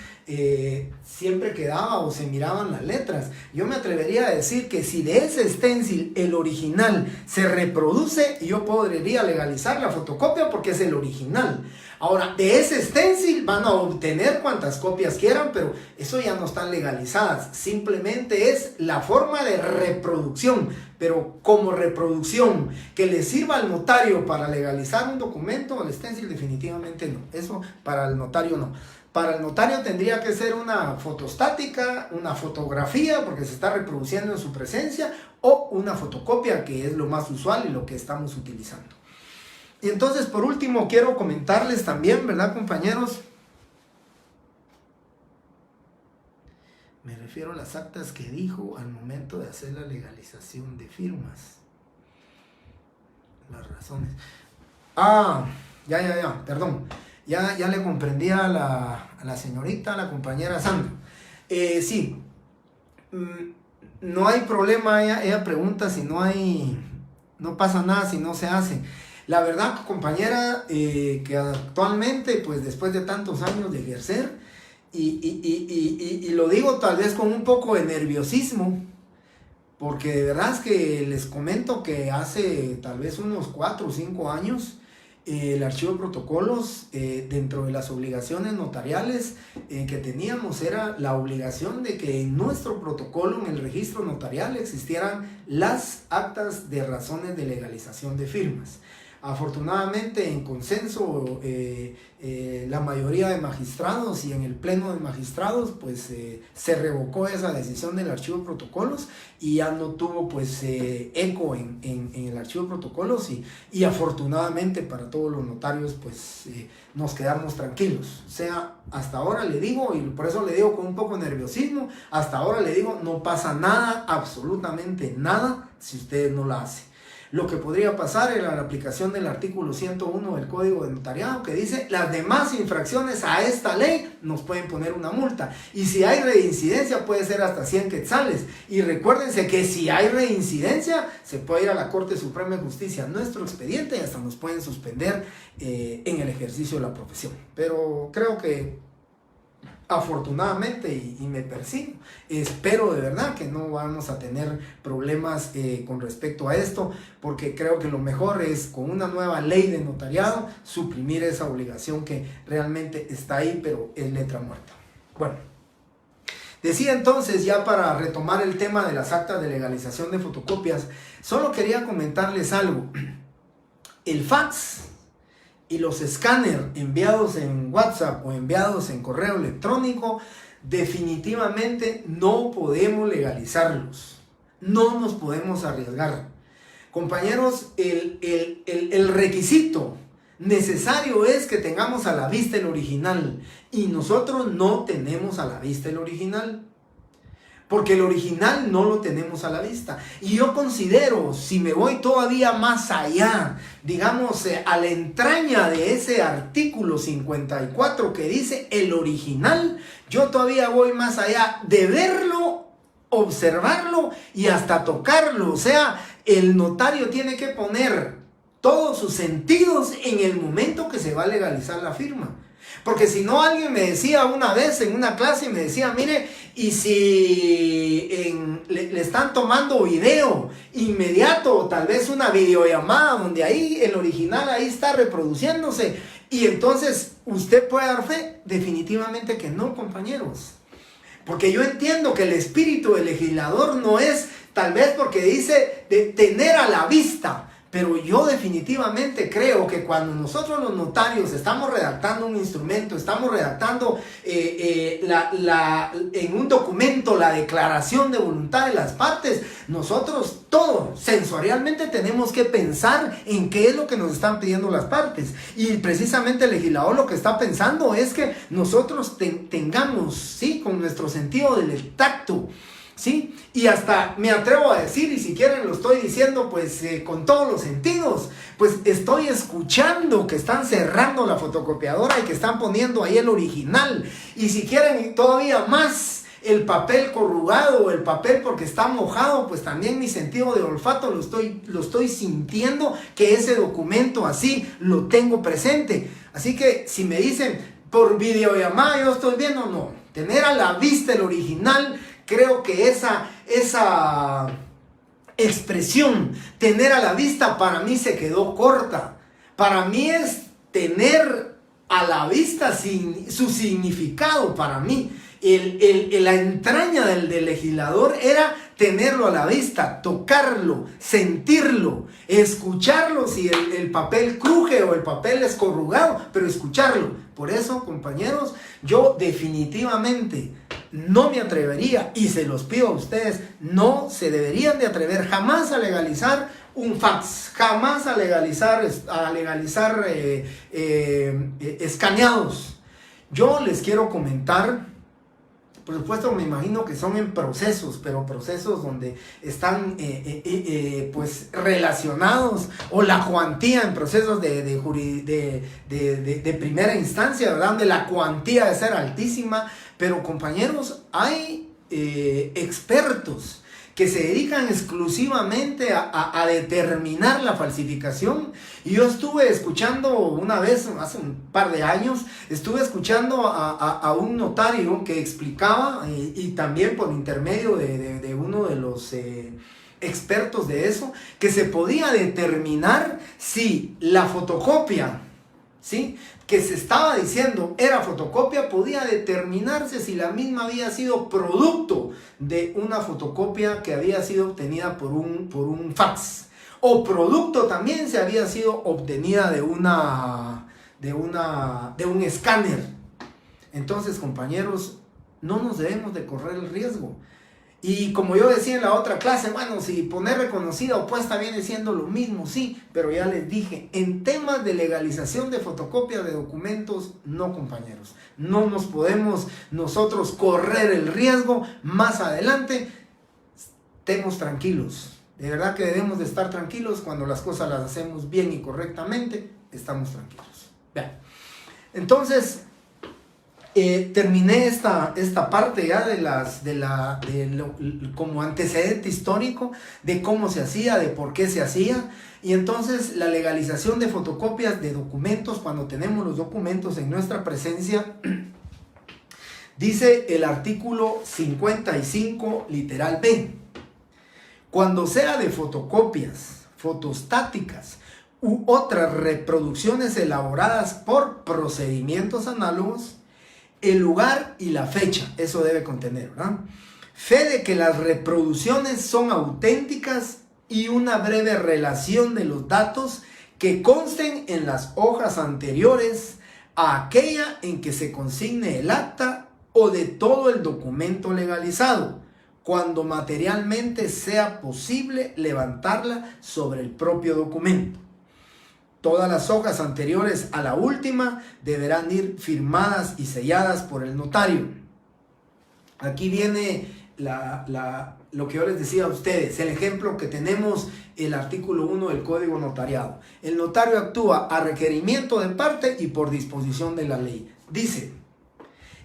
siempre quedaba o se miraban las letras. Yo me atrevería a decir que si de ese stencil el original se reproduce, yo podría legalizar la fotocopia porque es el original. Ahora, de ese stencil van a obtener cuantas copias quieran, pero eso ya no están legalizadas. Simplemente es la forma de reproducción, pero como reproducción que le sirva al notario para legalizar un documento, el stencil definitivamente no. Eso para el notario no. Para el notario tendría que ser una fotostática, una fotografía, porque se está reproduciendo en su presencia, o una fotocopia, que es lo más usual y lo que estamos utilizando. Y entonces, por último, quiero comentarles también, ¿verdad, compañeros? Me refiero a las actas que dijo al momento de hacer la legalización de firmas. Las razones. Perdón. Ya le comprendí a la señorita, a la compañera Sandra. Sí, no hay problema, ella pregunta si no pasa nada si no se hace. La verdad, compañera, que actualmente, pues después de tantos años de ejercer, y lo digo tal vez con un poco de nerviosismo, porque de verdad es que les comento que hace tal vez unos 4 o 5 años, el archivo de protocolos, dentro de las obligaciones notariales que teníamos, era la obligación de que en nuestro protocolo, en el registro notarial, existieran las actas de razones de legalización de firmas. Afortunadamente, en consenso, la mayoría de magistrados y en el pleno de magistrados, pues se revocó esa decisión del archivo de protocolos y ya no tuvo pues eco en el archivo de protocolos y afortunadamente para todos los notarios pues nos quedamos tranquilos. O sea, hasta ahora le digo, y por eso le digo con un poco de nerviosismo, hasta ahora le digo, no pasa nada, absolutamente nada, si usted no la hace. Lo que podría pasar era la aplicación del artículo 101 del Código de Notariado, que dice las demás infracciones a esta ley nos pueden poner una multa. Y si hay reincidencia puede ser hasta 100 quetzales. Y recuérdense que si hay reincidencia se puede ir a la Corte Suprema de Justicia, nuestro expediente, y hasta nos pueden suspender en el ejercicio de la profesión. Pero creo que afortunadamente, y me persigo, espero de verdad que no vamos a tener problemas con respecto a esto, porque creo que lo mejor es con una nueva ley de notariado suprimir esa obligación que realmente está ahí, pero es letra muerta. Bueno, decía entonces, ya para retomar el tema de las actas de legalización de fotocopias, solo quería comentarles algo. El fax y los escáneres enviados en WhatsApp o enviados en correo electrónico, definitivamente no podemos legalizarlos. No nos podemos arriesgar. Compañeros, el requisito necesario es que tengamos a la vista el original. Y nosotros no tenemos a la vista el original. Porque el original no lo tenemos a la vista. Y yo considero, si me voy todavía más allá, digamos, a la entraña de ese artículo 54 que dice el original, yo todavía voy más allá de verlo, observarlo y hasta tocarlo. O sea, el notario tiene que poner todos sus sentidos en el momento que se va a legalizar la firma. Porque si no, alguien me decía una vez en una clase, me decía, mire, y si le están tomando video inmediato, tal vez una videollamada donde ahí el original ahí está reproduciéndose, y entonces usted puede dar fe, definitivamente que no, compañeros. Porque yo entiendo que el espíritu del legislador no es, tal vez porque dice, de tener a la vista. Pero yo definitivamente creo que cuando nosotros los notarios estamos redactando un instrumento, estamos redactando en un documento la declaración de voluntad de las partes, nosotros todos sensorialmente tenemos que pensar en qué es lo que nos están pidiendo las partes. Y precisamente el legislador lo que está pensando es que nosotros tengamos, ¿sí?, con nuestro sentido del tacto, ¿sí? Y hasta me atrevo a decir, y si quieren lo estoy diciendo pues con todos los sentidos, pues estoy escuchando que están cerrando la fotocopiadora y que están poniendo ahí el original. Y si quieren todavía más, El papel corrugado o el papel porque está mojado, pues también mi sentido de olfato lo estoy sintiendo, que ese documento así lo tengo presente. Así que si me dicen por videollamada yo estoy viendo, no. Tener a la vista el original, creo que esa expresión, tener a la vista, para mí se quedó corta. Para mí es tener a la vista su significado para mí. La entraña del legislador era tenerlo a la vista, tocarlo, sentirlo, escucharlo si el papel cruje o el papel es corrugado, pero escucharlo. Por eso, compañeros, yo definitivamente no me atrevería, y se los pido a ustedes, no se deberían de atrever jamás a legalizar un fax, jamás a legalizar escaneados. Yo les quiero comentar, por supuesto me imagino que son en procesos, pero procesos donde están pues relacionados, o la cuantía en procesos de primera instancia, ¿verdad? Donde la cuantía debe ser altísima, pero compañeros, hay expertos que se dedican exclusivamente a determinar la falsificación. Y yo estuve escuchando una vez, hace un par de años, estuve escuchando a un notario que explicaba, y también por intermedio de uno de los expertos de eso, que se podía determinar si la fotocopia, ¿sí?, que se estaba diciendo era fotocopia, podía determinarse si la misma había sido producto de una fotocopia que había sido obtenida por un fax, o producto también se había sido obtenida de un escáner. Entonces, compañeros, no nos debemos de correr el riesgo. Y como yo decía en la otra clase, bueno, si poner reconocida o puesta viene siendo lo mismo, sí, pero ya les dije, en temas de legalización de fotocopias de documentos, no, compañeros, no nos podemos nosotros correr el riesgo. Más adelante, estemos tranquilos, de verdad que debemos de estar tranquilos cuando las cosas las hacemos bien y correctamente, estamos tranquilos. Bien. Entonces, terminé esta parte ya como antecedente histórico de cómo se hacía, de por qué se hacía. Y entonces la legalización de fotocopias de documentos, cuando tenemos los documentos en nuestra presencia, dice el artículo 55, literal B: cuando sea de fotocopias, fotostáticas u otras reproducciones elaboradas por procedimientos análogos, el lugar y la fecha, eso debe contener, ¿verdad? Fe de que las reproducciones son auténticas y una breve relación de los datos que consten en las hojas anteriores a aquella en que se consigne el acta, o de todo el documento legalizado, cuando materialmente sea posible levantarla sobre el propio documento. Todas las hojas anteriores a la última deberán ir firmadas y selladas por el notario. Aquí viene lo que yo les decía a ustedes, el ejemplo que tenemos, el artículo 1 del Código Notariado. El notario actúa a requerimiento de parte y por disposición de la ley. Dice,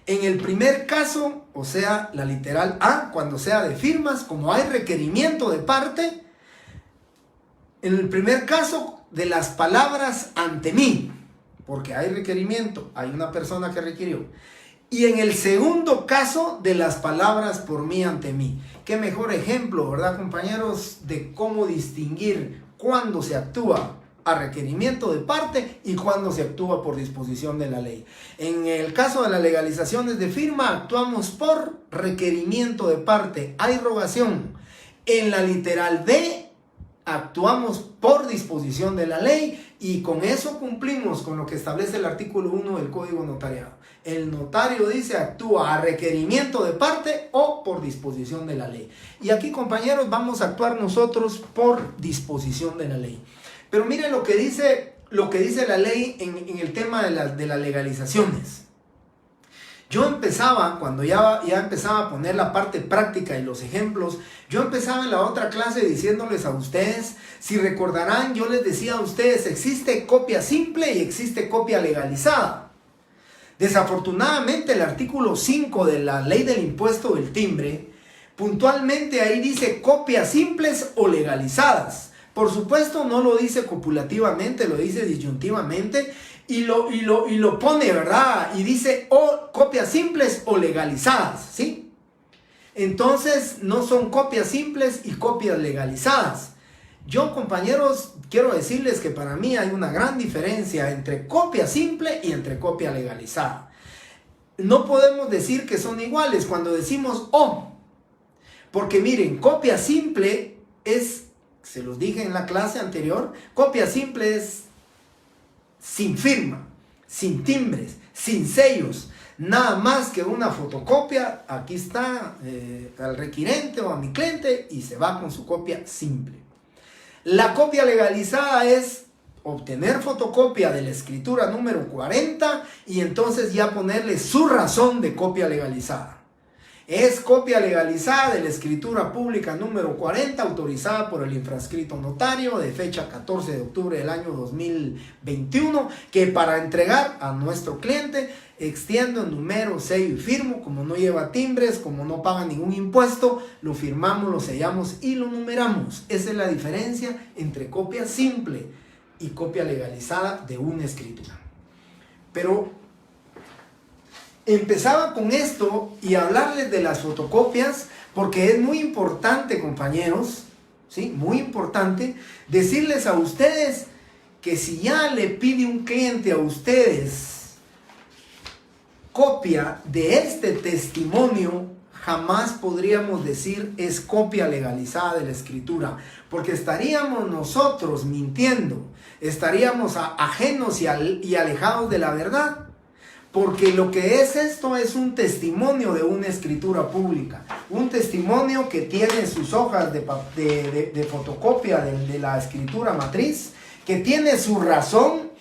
en el primer caso, o sea, la literal A, cuando sea de firmas, como hay requerimiento de parte, en el primer caso, de las palabras ante mí, porque hay requerimiento, hay una persona que requirió. Y en el segundo caso, de las palabras por mí ante mí. Qué mejor ejemplo, ¿verdad, compañeros?, de cómo distinguir cuándo se actúa a requerimiento de parte y cuándo se actúa por disposición de la ley. En el caso de las legalizaciones de firma, actuamos por requerimiento de parte, hay rogación. En la literal B, actuamos por disposición de la ley, y con eso cumplimos con lo que establece el artículo 1 del Código Notariado. El notario dice actúa a requerimiento de parte o por disposición de la ley. Y aquí, compañeros, vamos a actuar nosotros por disposición de la ley. Pero miren lo que dice la ley en el tema de las legalizaciones. Yo empezaba, cuando ya empezaba a poner la parte práctica y los ejemplos, yo empezaba en la otra clase diciéndoles a ustedes, si recordarán, yo les decía a ustedes, existe copia simple y existe copia legalizada. Desafortunadamente el artículo 5 de la ley del impuesto del timbre, puntualmente ahí dice copias simples o legalizadas. Por supuesto no lo dice copulativamente, lo dice disyuntivamente y lo pone, ¿verdad? Y dice copias simples o legalizadas, ¿sí? Entonces no son copias simples y copias legalizadas. Yo, compañeros, quiero decirles que para mí hay una gran diferencia entre copia simple y entre copia legalizada. No podemos decir que son iguales cuando decimos porque miren, copia simple es, se los dije en la clase anterior, copia simple es sin firma, sin timbres, sin sellos, nada más que una fotocopia. Aquí está al requirente o a mi cliente y se va con su copia simple. La copia legalizada es obtener fotocopia de la escritura número 40 y entonces ya ponerle su razón de copia legalizada. Es copia legalizada de la escritura pública número 40 autorizada por el infrascrito notario de fecha 14 de octubre del año 2021 que para entregar a nuestro cliente extiendo número, sello y firmo. Como no lleva timbres, como no paga ningún impuesto, lo firmamos, lo sellamos y lo numeramos. Esa es la diferencia entre copia simple y copia legalizada de una escritura. Pero empezaba con esto y hablarles de las fotocopias porque es muy importante, compañeros, ¿sí? Muy importante decirles a ustedes que si ya le pide un cliente a ustedes copia de este testimonio, jamás podríamos decir es copia legalizada de la escritura, porque estaríamos nosotros mintiendo, estaríamos ajenos y alejados de la verdad. Porque lo que es esto es un testimonio de una escritura pública, un testimonio que tiene sus hojas de fotocopia de la escritura matriz, que tiene su razón,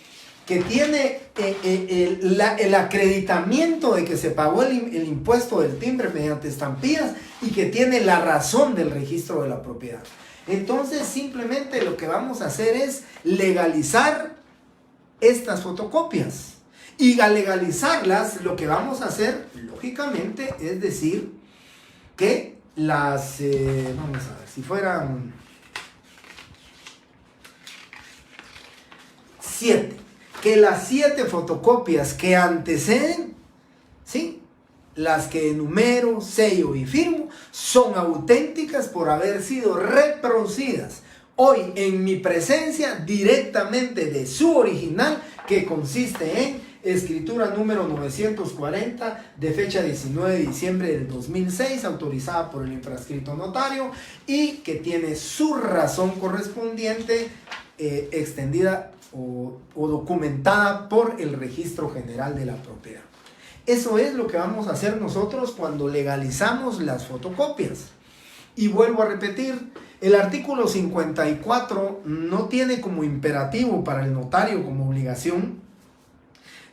que tiene el acreditamiento de que se pagó el impuesto del timbre mediante estampillas y que tiene la razón del registro de la propiedad. Entonces simplemente lo que vamos a hacer es legalizar estas fotocopias. Y al legalizarlas, lo que vamos a hacer, lógicamente, es decir que las, vamos a ver, si fueran 7, que las 7 fotocopias que anteceden, ¿sí? Las que enumero, sello y firmo, son auténticas por haber sido reproducidas hoy en mi presencia directamente de su original, que consiste en escritura número 940 de fecha 19 de diciembre del 2006, autorizada por el infrascrito notario y que tiene su razón correspondiente extendida o documentada por el Registro General de la Propiedad. Eso es lo que vamos a hacer nosotros cuando legalizamos las fotocopias. Y vuelvo a repetir, el artículo 54 no tiene como imperativo para el notario como obligación,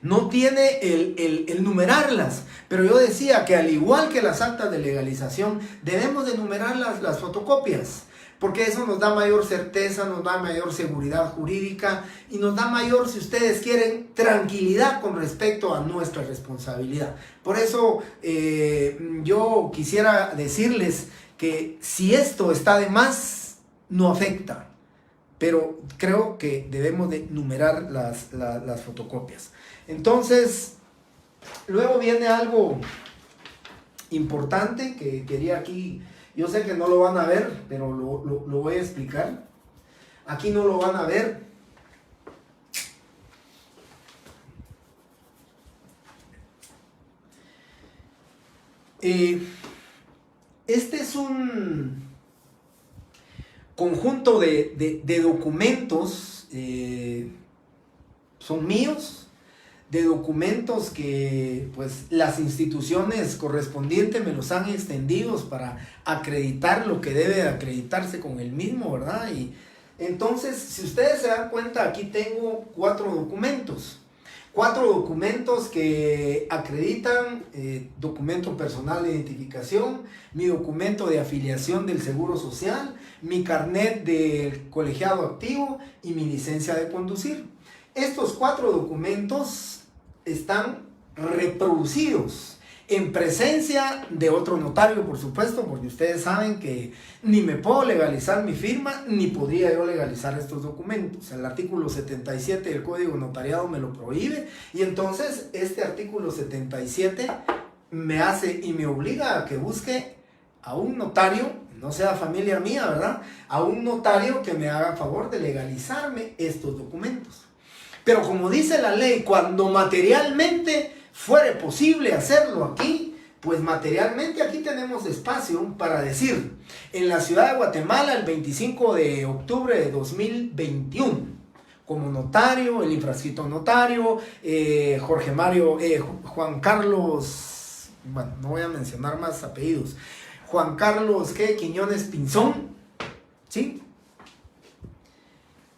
no tiene el numerarlas, pero yo decía que al igual que las actas de legalización, debemos de numerar las fotocopias, porque eso nos da mayor certeza, nos da mayor seguridad jurídica y nos da mayor, si ustedes quieren, tranquilidad con respecto a nuestra responsabilidad. Por eso yo quisiera decirles que si esto está de más, no afecta, pero creo que debemos de numerar las fotocopias. Entonces, luego viene algo importante que quería aquí, yo sé que no lo van a ver, pero lo voy a explicar. Aquí no lo van a ver. Este es un conjunto de documentos, son míos, de documentos que pues las instituciones correspondientes me los han extendido para acreditar lo que debe acreditarse con el mismo, ¿verdad? Y entonces, si ustedes se dan cuenta, aquí tengo 4 documentos. 4 documentos que acreditan documento personal de identificación, mi documento de afiliación del Seguro Social, mi carnet del colegiado activo y mi licencia de conducir. Estos 4 documentos están reproducidos en presencia de otro notario, por supuesto, porque ustedes saben que ni me puedo legalizar mi firma, ni podría yo legalizar estos documentos. El artículo 77 del Código Notariado me lo prohíbe, y entonces este artículo 77 me hace y me obliga a que busque a un notario, no sea familia mía, ¿verdad? A un notario que me haga favor de legalizarme estos documentos. Pero como dice la ley, cuando materialmente fuere posible hacerlo aquí, pues materialmente aquí tenemos espacio para decir, en la ciudad de Guatemala el 25 de octubre de 2021, como notario, el infrascrito notario, Juan Carlos, bueno, no voy a mencionar más apellidos, Juan Carlos Quiñones Pinzón, ¿sí?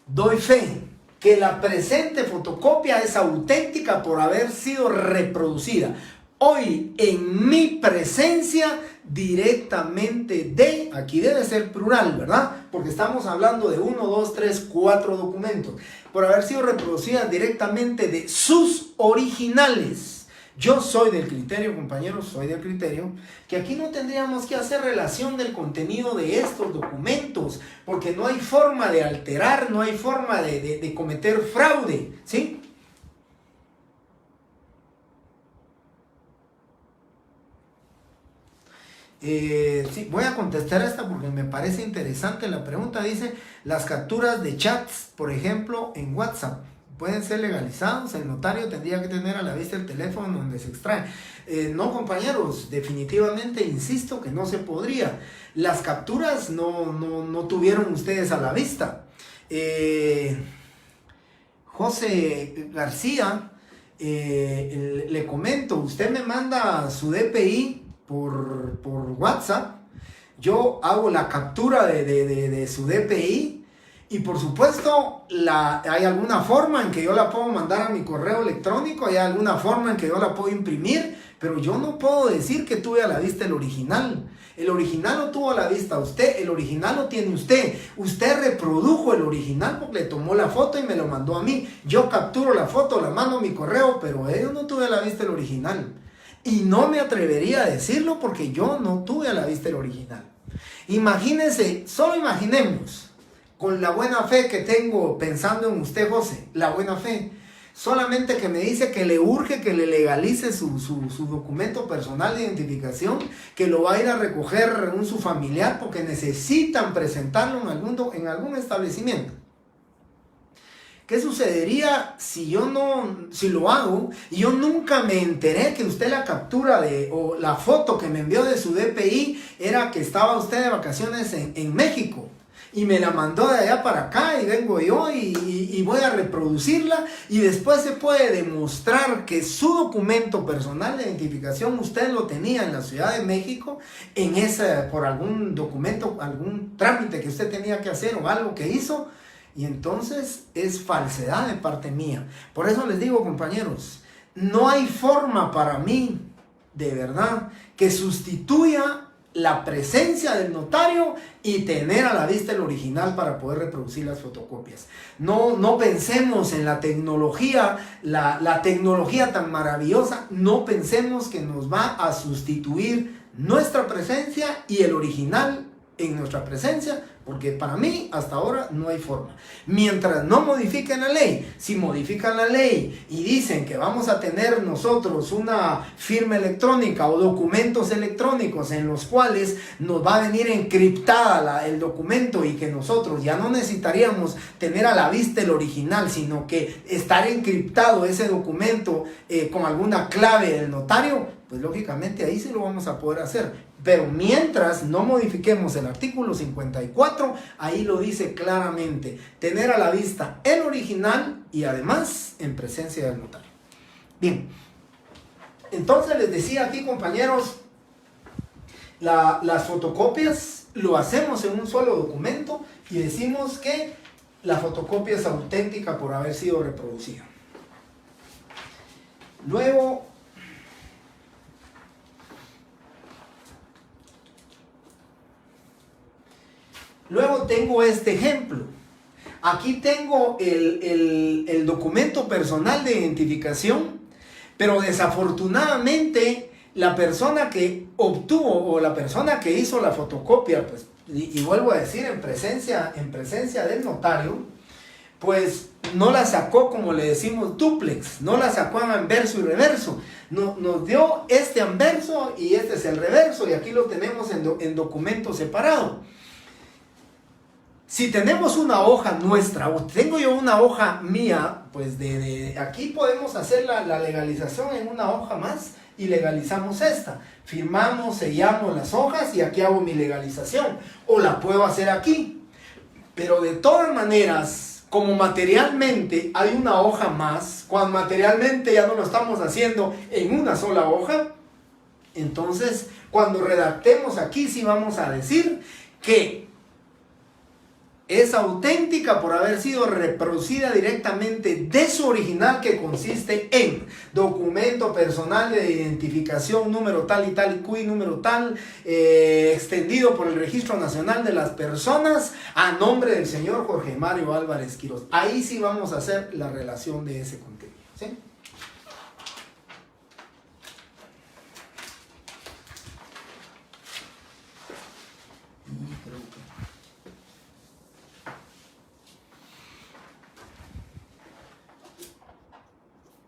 Doy fe que la presente fotocopia es auténtica por haber sido reproducida hoy en mi presencia directamente de, aquí debe ser plural, ¿verdad? Porque estamos hablando de 1, 2, 3, 4 documentos, por haber sido reproducida directamente de sus originales. Yo soy del criterio, compañeros, soy del criterio que aquí no tendríamos que hacer relación del contenido de estos documentos, porque no hay forma de alterar, no hay forma de cometer fraude, ¿sí? Sí, voy a contestar esta porque me parece interesante la pregunta. Dice, las capturas de chats, por ejemplo, en WhatsApp, ¿pueden ser legalizados? El notario tendría que tener a la vista el teléfono donde se extrae. No, compañeros, definitivamente insisto que no se podría. Las capturas no tuvieron ustedes a la vista. José García, le comento, usted me manda su DPI por WhatsApp, yo hago la captura de su DPI. Y por supuesto, hay alguna forma en que yo la puedo mandar a mi correo electrónico, hay alguna forma en que yo la puedo imprimir, pero yo no puedo decir que tuve a la vista el original. El original lo tuvo a la vista usted, el original lo tiene usted. Usted reprodujo el original porque le tomó la foto y me lo mandó a mí. Yo capturo la foto, la mando a mi correo, pero yo no tuve a la vista el original. Y no me atrevería a decirlo porque yo no tuve a la vista el original. Imagínense, solo imaginemos, con la buena fe que tengo pensando en usted, José, la buena fe, solamente que me dice que le urge que le legalice su documento personal de identificación, que lo va a ir a recoger su familiar porque necesitan presentarlo en algún establecimiento. ¿Qué sucedería si lo hago y yo nunca me enteré que usted la captura o la foto que me envió de su DPI era que estaba usted de vacaciones en México? Y me la mandó de allá para acá y vengo yo y voy a reproducirla, y después se puede demostrar que su documento personal de identificación usted lo tenía en la Ciudad de México por algún documento, algún trámite que usted tenía que hacer o algo que hizo, y entonces es falsedad de parte mía. Por eso les digo, compañeros, no hay forma para mí, de verdad, que sustituya la presencia del notario y tener a la vista el original para poder reproducir las fotocopias. No pensemos en la tecnología, la tecnología tan maravillosa, no pensemos que nos va a sustituir nuestra presencia y el original en nuestra presencia, porque para mí hasta ahora no hay forma. Mientras no modifiquen la ley, si modifican la ley y dicen que vamos a tener nosotros una firma electrónica o documentos electrónicos en los cuales nos va a venir encriptada el documento y que nosotros ya no necesitaríamos tener a la vista el original, sino que estar encriptado ese documento con alguna clave del notario, pues lógicamente ahí sí lo vamos a poder hacer. Pero mientras no modifiquemos el artículo 54, ahí lo dice claramente, tener a la vista el original y además en presencia del notario. Bien, entonces les decía aquí, compañeros, las fotocopias lo hacemos en un solo documento y decimos que la fotocopia es auténtica por haber sido reproducida. Luego tengo este ejemplo. Aquí tengo el documento personal de identificación, Pero desafortunadamente la persona que obtuvo o la persona que hizo la fotocopia, pues, y vuelvo a decir, en presencia del notario, pues no la sacó, como le decimos, dúplex, no la sacó en anverso y reverso. Nos dio este anverso y este es el reverso, y aquí lo tenemos en documento separado. Si tenemos una hoja nuestra, o tengo yo una hoja mía, pues aquí podemos hacer la legalización en una hoja más y legalizamos esta. Firmamos, sellamos las hojas y aquí hago mi legalización. O la puedo hacer aquí. Pero de todas maneras, como materialmente hay una hoja más, cuando materialmente ya no lo estamos haciendo en una sola hoja, entonces cuando redactemos aquí sí vamos a decir que es auténtica por haber sido reproducida directamente de su original, que consiste en documento personal de identificación número tal y tal y CUI número tal, extendido por el Registro Nacional de las Personas a nombre del señor Jorge Mario Álvarez Quiroz. Ahí sí vamos a hacer la relación de ese contenido, ¿sí?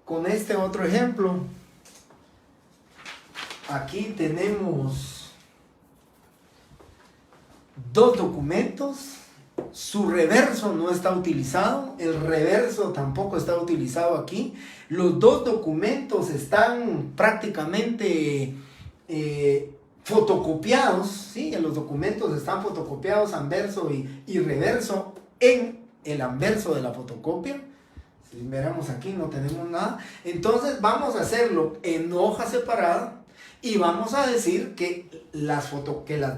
Con este otro ejemplo, aquí tenemos dos documentos, su reverso no está utilizado, el reverso tampoco está utilizado aquí, los dos documentos están prácticamente fotocopiados, ¿sí? Los documentos están fotocopiados anverso y reverso en el anverso de la fotocopia. Si veremos aquí no tenemos nada, entonces vamos a hacerlo en hoja separada y vamos a decir que las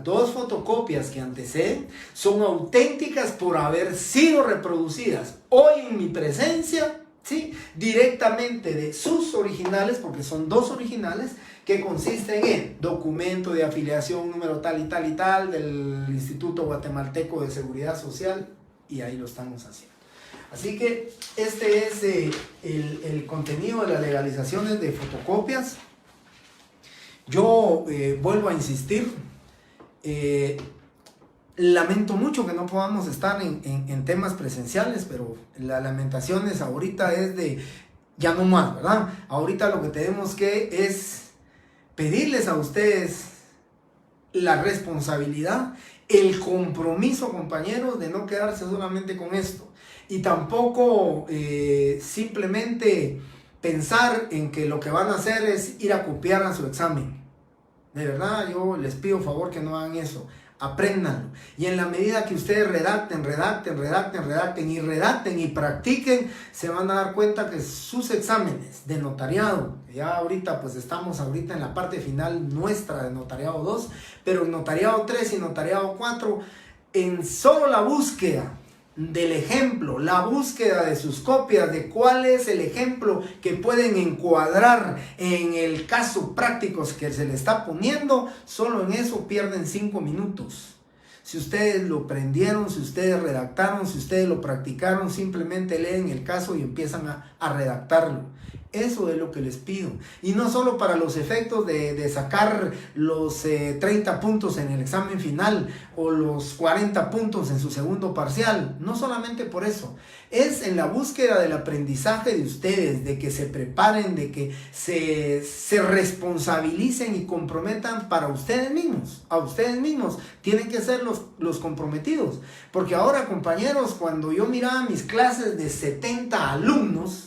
dos fotocopias que anteceden son auténticas por haber sido reproducidas hoy en mi presencia, ¿sí? Directamente de sus originales, porque son dos originales que consisten en documento de afiliación número tal y tal y tal del Instituto Guatemalteco de Seguridad Social, y ahí lo estamos haciendo. Así que este es el contenido de las legalizaciones de fotocopias. Yo vuelvo a insistir, lamento mucho que no podamos estar en temas presenciales, pero la lamentación es ahorita es de ya no más, ¿verdad? Ahorita lo que tenemos que es pedirles a ustedes la responsabilidad, el compromiso, compañeros, de no quedarse solamente con esto. Y tampoco simplemente pensar en que lo que van a hacer es ir a copiar a su examen. De verdad, yo les pido favor que no hagan eso. Apréndanlo. Y en la medida que ustedes redacten y practiquen, se van a dar cuenta que sus exámenes de notariado, ya ahorita pues estamos ahorita en la parte final nuestra de notariado 2, pero en notariado 3 y notariado 4, en solo la búsqueda del ejemplo, la búsqueda de sus copias, de cuál es el ejemplo que pueden encuadrar en el caso práctico que se le está poniendo, solo en eso pierden 5 minutos. Si ustedes lo prendieron, si ustedes redactaron, si ustedes lo practicaron, simplemente leen el caso y empiezan a redactarlo. Eso es lo que les pido. Y no solo para los efectos de sacar los 30 puntos en el examen final o los 40 puntos en su segundo parcial. No solamente por eso. Es en la búsqueda del aprendizaje de ustedes, de que se preparen, de que se responsabilicen y comprometan para ustedes mismos. A ustedes mismos tienen que ser los comprometidos. Porque ahora, compañeros, cuando yo miraba mis clases de 70 alumnos,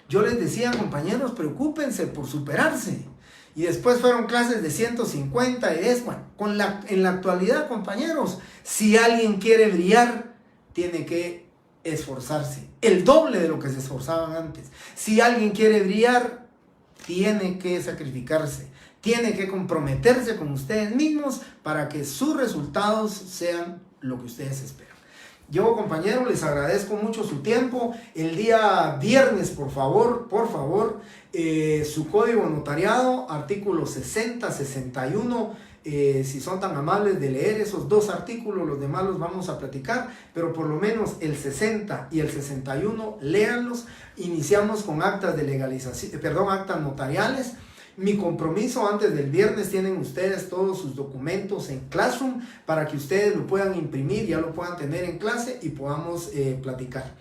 yo les decía, compañeros, preocúpense por superarse. Y después fueron clases de 150 y es bueno. En la actualidad, compañeros, si alguien quiere brillar, tiene que esforzarse. El doble de lo que se esforzaban antes. Si alguien quiere brillar, tiene que sacrificarse. Tiene que comprometerse con ustedes mismos para que sus resultados sean lo que ustedes esperan. Yo, compañeros, les agradezco mucho su tiempo. El día viernes, por favor, su código notariado, artículos 60, 61, si son tan amables de leer esos 2 artículos, los demás los vamos a platicar, pero por lo menos el 60 y el 61, léanlos. Iniciamos con actas de legalización, actas notariales. Mi compromiso, antes del viernes tienen ustedes todos sus documentos en Classroom para que ustedes lo puedan imprimir, ya lo puedan tener en clase y podamos platicar.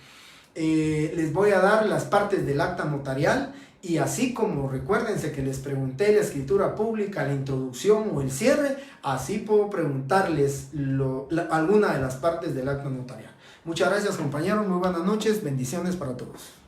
Les voy a dar las partes del acta notarial y así como recuérdense que les pregunté la escritura pública, la introducción o el cierre, así puedo preguntarles alguna de las partes del acta notarial. Muchas gracias, compañeros, muy buenas noches, bendiciones para todos.